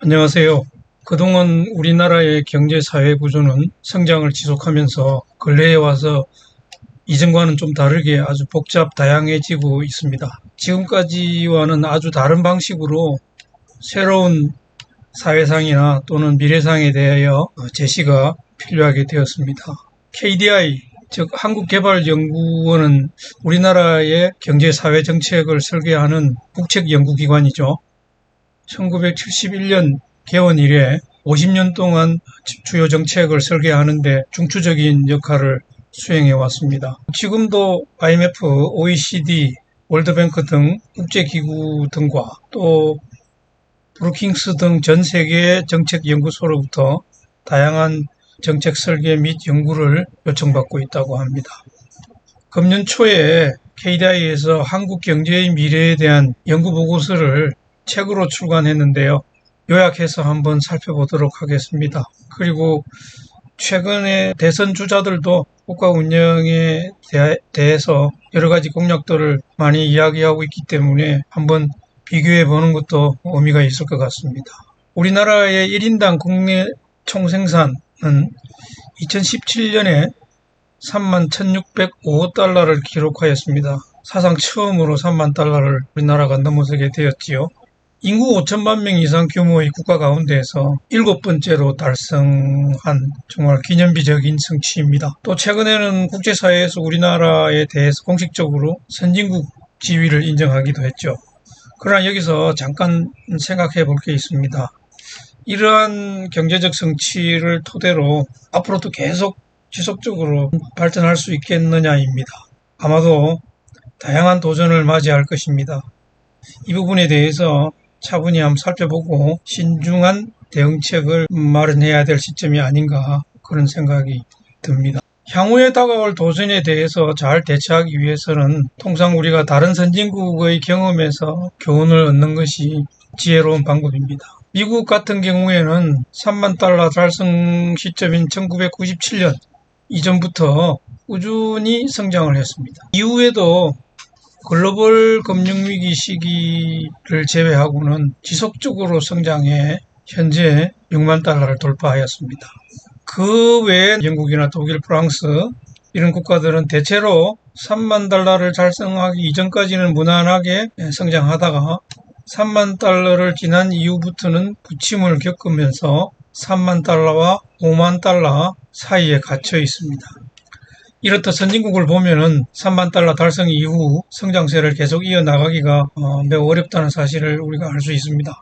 안녕하세요. 그동안 우리나라의 경제 사회 구조는 성장을 지속하면서 근래에 와서 이전과는 좀 다르게 아주 복잡 다양해지고 있습니다. 지금까지와는 아주 다른 방식으로 새로운 사회상이나 또는 미래상에 대하여 제시가 필요하게 되었습니다. KDI, 즉 한국개발연구원은 우리나라의 경제사회 정책을 설계하는 국책연구기관이죠. 1971년 개원 이래 50년 동안 주요 정책을 설계하는 데 중추적인 역할을 수행해 왔습니다. 지금도 IMF, OECD, 월드뱅크 등 국제기구 등과 또 브루킹스 등 전 세계 정책 연구소로부터 다양한 정책 설계 및 연구를 요청받고 있다고 합니다. 금년 초에 KDI에서 한국 경제의 미래에 대한 연구 보고서를 책으로 출간했는데요. 요약해서 한번 살펴보도록 하겠습니다. 그리고 최근에 대선 주자들도 국가 운영에 대해서 여러 가지 공약들을 많이 이야기하고 있기 때문에 한번 비교해 보는 것도 의미가 있을 것 같습니다. 우리나라의 1인당 국내 총생산은 2017년에 3만 1,605달러를 기록하였습니다. 사상 처음으로 3만 달러를 우리나라가 넘어서게 되었지요. 인구 5천만 명 이상 규모의 국가 가운데에서 7번째로 달성한 정말 기념비적인 성취입니다. 또 최근에는 국제사회에서 우리나라에 대해서 공식적으로 선진국 지위를 인정하기도 했죠. 그러나 여기서 잠깐 생각해 볼 게 있습니다. 이러한 경제적 성취를 토대로 앞으로도 계속 지속적으로 발전할 수 있겠느냐입니다. 아마도 다양한 도전을 맞이할 것입니다. 이 부분에 대해서 차분히 한번 살펴보고 신중한 대응책을 마련해야 될 시점이 아닌가 그런 생각이 듭니다. 향후에 다가올 도전에 대해서 잘 대처하기 위해서는 통상 우리가 다른 선진국의 경험에서 교훈을 얻는 것이 지혜로운 방법입니다. 미국 같은 경우에는 3만 달러 달성 시점인 1997년 이전부터 꾸준히 성장을 했습니다. 이후에도 글로벌 금융위기 시기를 제외하고는 지속적으로 성장해 현재 6만 달러를 돌파하였습니다. 그 외에 영국이나 독일, 프랑스 이런 국가들은 대체로 3만 달러를 달성하기 이전까지는 무난하게 성장하다가 3만 달러를 지난 이후부터는 부침을 겪으면서 3만 달러와 5만 달러 사이에 갇혀 있습니다. 이렇듯 선진국을 보면은 3만 달러 달성 이후 성장세를 계속 이어나가기가 매우 어렵다는 사실을 우리가 알 수 있습니다.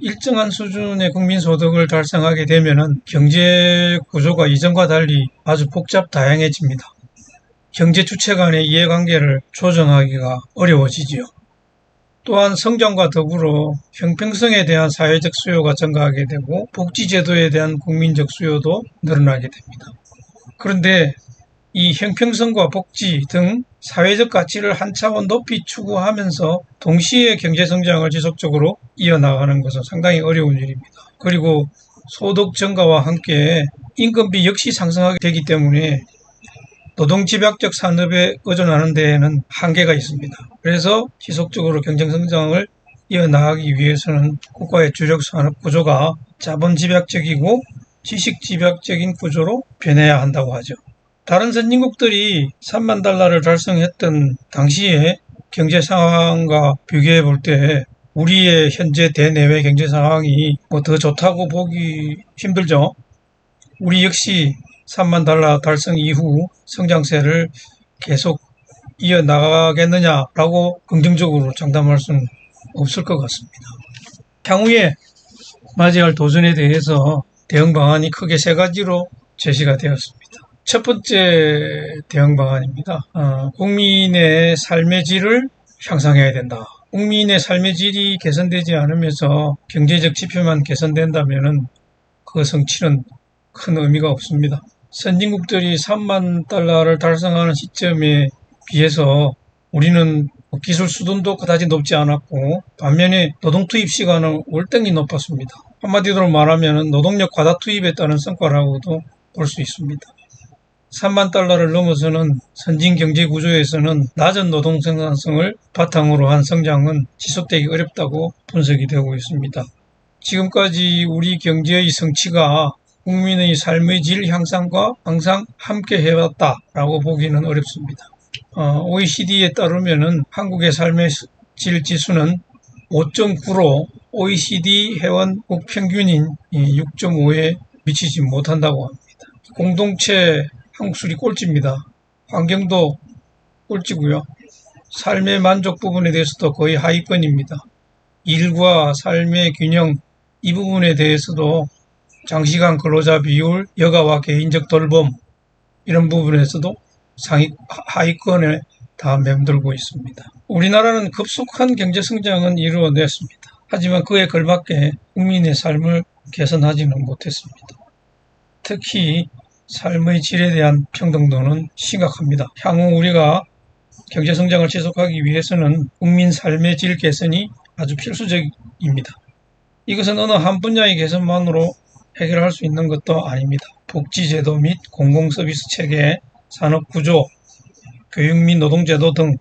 일정한 수준의 국민소득을 달성하게 되면은 경제 구조가 이전과 달리 아주 복잡 다양해집니다. 경제 주체 간의 이해관계를 조정하기가 어려워지지요. 또한 성장과 더불어 형평성에 대한 사회적 수요가 증가하게 되고 복지제도에 대한 국민적 수요도 늘어나게 됩니다. 그런데 이 형평성과 복지 등 사회적 가치를 한 차원 높이 추구하면서 동시에 경제성장을 지속적으로 이어나가는 것은 상당히 어려운 일입니다. 그리고 소득 증가와 함께 임금비 역시 상승하게 되기 때문에 노동집약적 산업에 의존하는 데에는 한계가 있습니다. 그래서 지속적으로 경쟁성장을 이어나가기 위해서는 국가의 주력 산업 구조가 자본집약적이고 지식집약적인 구조로 변해야 한다고 하죠. 다른 선진국들이 3만 달러를 달성했던 당시의 경제 상황과 비교해 볼 때 우리의 현재 대내외 경제 상황이 더 좋다고 보기 힘들죠. 우리 역시 3만 달러 달성 이후 성장세를 계속 이어나가겠느냐라고 긍정적으로 장담할 수는 없을 것 같습니다. 향후에 맞이할 도전에 대해서 대응 방안이 크게 세 가지로 제시가 되었습니다. 첫 번째 대응 방안입니다. 국민의 삶의 질을 향상해야 된다. 국민의 삶의 질이 개선되지 않으면서 경제적 지표만 개선된다면 그 성취는 큰 의미가 없습니다. 선진국들이 3만 달러를 달성하는 시점에 비해서 우리는 기술 수준도 그다지 높지 않았고 반면에 노동 투입 시간은 월등히 높았습니다. 한마디로 말하면 노동력 과다 투입에 따른 성과라고도 볼 수 있습니다. 3만 달러를 넘어서는 선진 경제 구조에서는 낮은 노동 생산성을 바탕으로 한 성장은 지속되기 어렵다고 분석이 되고 있습니다. 지금까지 우리 경제의 성취가 국민의 삶의 질 향상과 항상 함께 해왔다라고 보기는 어렵습니다. OECD에 따르면은 한국의 삶의 질 지수는 5.9로 OECD 회원국 평균인 6.5에 미치지 못한다고 합니다. 공동체 한국술이 꼴찌입니다. 환경도 꼴찌고요. 삶의 만족 부분에 대해서도 거의 하위권입니다. 일과 삶의 균형 이 부분에 대해서도 장시간 근로자 비율, 여가와 개인적 돌봄 이런 부분에서도 하위권에 다 맴돌고 있습니다. 우리나라는 급속한 경제 성장은 이루어냈습니다. 하지만 그에 걸맞게 국민의 삶을 개선하지는 못했습니다. 특히 삶의 질에 대한 평등도는 심각합니다. 향후 우리가 경제 성장을 지속하기 위해서는 국민 삶의 질 개선이 아주 필수적입니다. 이것은 어느 한 분야의 개선만으로 해결할 수 있는 것도 아닙니다. 복지제도 및 공공서비스 체계, 산업구조, 교육 및 노동제도 등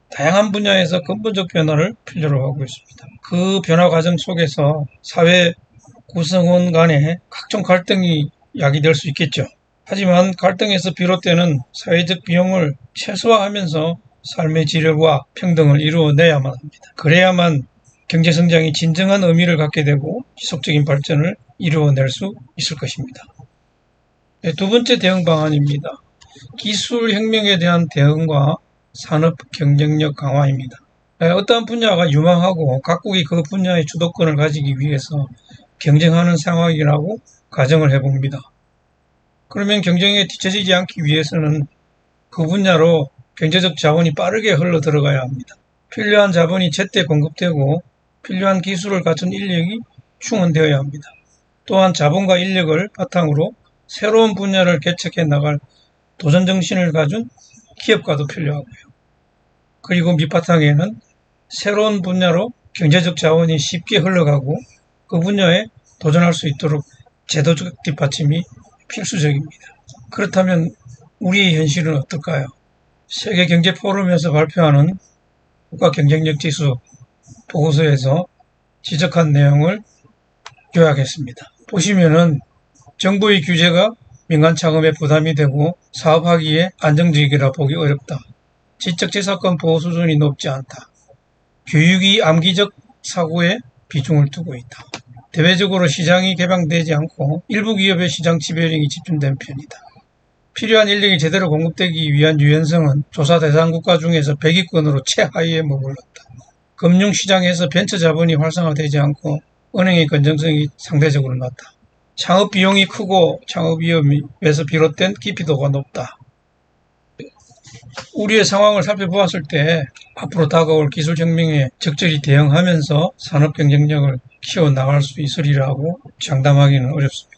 다양한 분야에서 근본적 변화를 필요로 하고 있습니다. 그 변화 과정 속에서 사회 구성원 간에 각종 갈등이 야기될 수 있겠죠. 하지만 갈등에서 비롯되는 사회적 비용을 최소화하면서 삶의 질과 평등을 이루어내야만 합니다. 그래야만 경제성장이 진정한 의미를 갖게 되고 지속적인 발전을 이루어낼 수 있을 것입니다. 두 번째 대응 방안입니다. 기술혁명에 대한 대응과 산업 경쟁력 강화입니다. 어떠한 분야가 유망하고 각국이 그 분야의 주도권을 가지기 위해서 경쟁하는 상황이라고 가정을 해봅니다. 그러면 경쟁에 뒤처지지 않기 위해서는 그 분야로 경제적 자원이 빠르게 흘러 들어가야 합니다. 필요한 자본이 제때 공급되고 필요한 기술을 갖춘 인력이 충원되어야 합니다. 또한 자본과 인력을 바탕으로 새로운 분야를 개척해 나갈 도전정신을 가진 기업가도 필요하고요. 그리고 밑바탕에는 새로운 분야로 경제적 자원이 쉽게 흘러가고 그 분야에 도전할 수 있도록 제도적 뒷받침이 필수적입니다. 그렇다면 우리의 현실은 어떨까요? 세계경제포럼에서 발표하는 국가경쟁력지수 보고서에서 지적한 내용을 요약했습니다. 보시면은 정부의 규제가 민간 창업에 부담이 되고 사업하기에 안정적이라 보기 어렵다. 지적재산권 보호 수준이 높지 않다. 교육이 암기적 사고에 비중을 두고 있다. 대외적으로 시장이 개방되지 않고 일부 기업의 시장 지배력이 집중된 편이다. 필요한 인력이 제대로 공급되기 위한 유연성은 조사 대상 국가 중에서 100위권으로 최하위에 머물렀다. 금융시장에서 벤처 자본이 활성화되지 않고 은행의 건전성이 상대적으로 낮다. 창업 비용이 크고 창업 위험에서 비롯된 기피도가 높다. 우리의 상황을 살펴보았을 때 앞으로 다가올 기술혁명에 적절히 대응하면서 산업 경쟁력을 키워나갈 수 있으리라고 장담하기는 어렵습니다.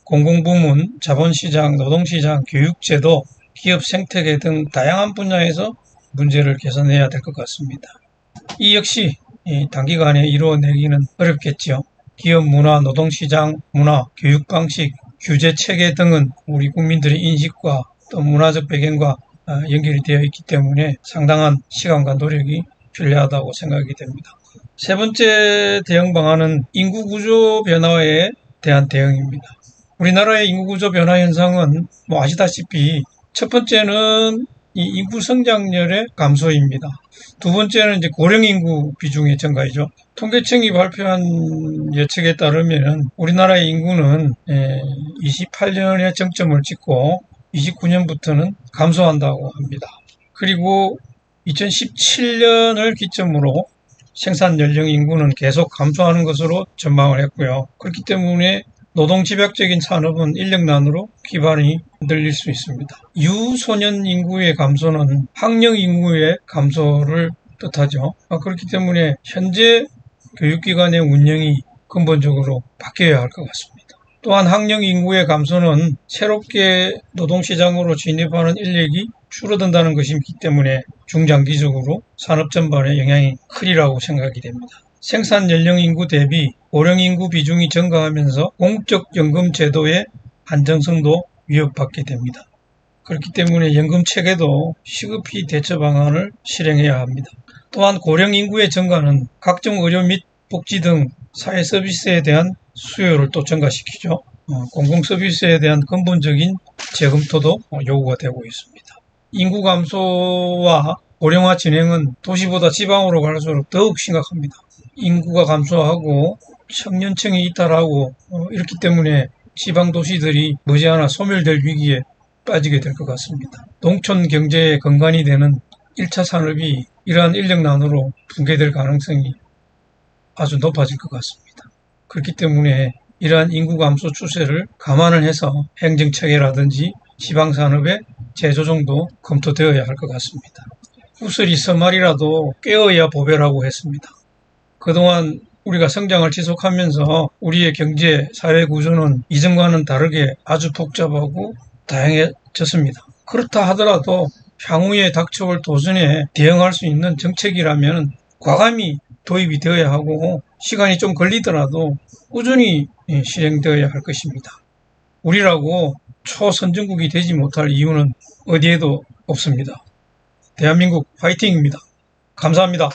공공부문, 자본시장, 노동시장, 교육제도, 기업 생태계 등 다양한 분야에서 문제를 개선해야 될 것 같습니다. 이 역시 단기간에 이루어내기는 어렵겠죠. 기업 문화, 노동시장 문화, 교육 방식, 규제 체계 등은 우리 국민들의 인식과 또 문화적 배경과 연결이 되어 있기 때문에 상당한 시간과 노력이 필요하다고 생각이 됩니다. 세 번째 대응 방안은 인구구조 변화에 대한 대응입니다. 우리나라의 인구구조 변화 현상은 아시다시피 첫 번째는 이 인구 성장률의 감소입니다. 두 번째는 이제 고령 인구 비중의 증가이죠. 통계청이 발표한 예측에 따르면 우리나라의 인구는 28년에 정점을 찍고 29년부터는 감소한다고 합니다. 그리고 2017년을 기점으로 생산 연령 인구는 계속 감소하는 것으로 전망을 했고요. 그렇기 때문에 노동집약적인 산업은 인력난으로 기반이 흔들릴 수 있습니다. 유소년 인구의 감소는 학령 인구의 감소를 뜻하죠. 그렇기 때문에 현재 교육기관의 운영이 근본적으로 바뀌어야 할 것 같습니다. 또한 학령 인구의 감소는 새롭게 노동시장으로 진입하는 인력이 줄어든다는 것이기 때문에 중장기적으로 산업 전반에 영향이 크리라고 생각이 됩니다. 생산 연령 인구 대비 고령 인구 비중이 증가하면서 공적연금 제도의 안정성도 위협받게 됩니다. 그렇기 때문에 연금 체계도 시급히 대처 방안을 실행해야 합니다. 또한 고령 인구의 증가는 각종 의료 및 복지 등 사회 서비스에 대한 수요를 또 증가시키죠. 공공 서비스에 대한 근본적인 재검토도 요구가 되고 있습니다. 인구 감소와 고령화 진행은 도시보다 지방으로 갈수록 더욱 심각합니다. 인구가 감소하고 청년층이 이탈하고 이렇기 때문에 지방 도시들이 머지않아 소멸될 위기에 빠지게 될 것 같습니다. 농촌 경제의 근간이 되는 1차 산업이 이러한 인력난으로 붕괴될 가능성이 아주 높아질 것 같습니다. 그렇기 때문에 이러한 인구 감소 추세를 감안을 해서 행정체계라든지 지방산업의 재조정도 검토되어야 할 것 같습니다. 구슬이 서말이라도 꿰어야 보배라고 했습니다. 그동안 우리가 성장을 지속하면서 우리의 경제, 사회 구조는 이전과는 다르게 아주 복잡하고 다양해졌습니다. 그렇다 하더라도 향후에 닥쳐올 도전에 대응할 수 있는 정책이라면 과감히 도입이 되어야 하고 시간이 좀 걸리더라도 꾸준히 실행되어야 할 것입니다. 우리라고 초선진국이 되지 못할 이유는 어디에도 없습니다. 대한민국 화이팅입니다. 감사합니다.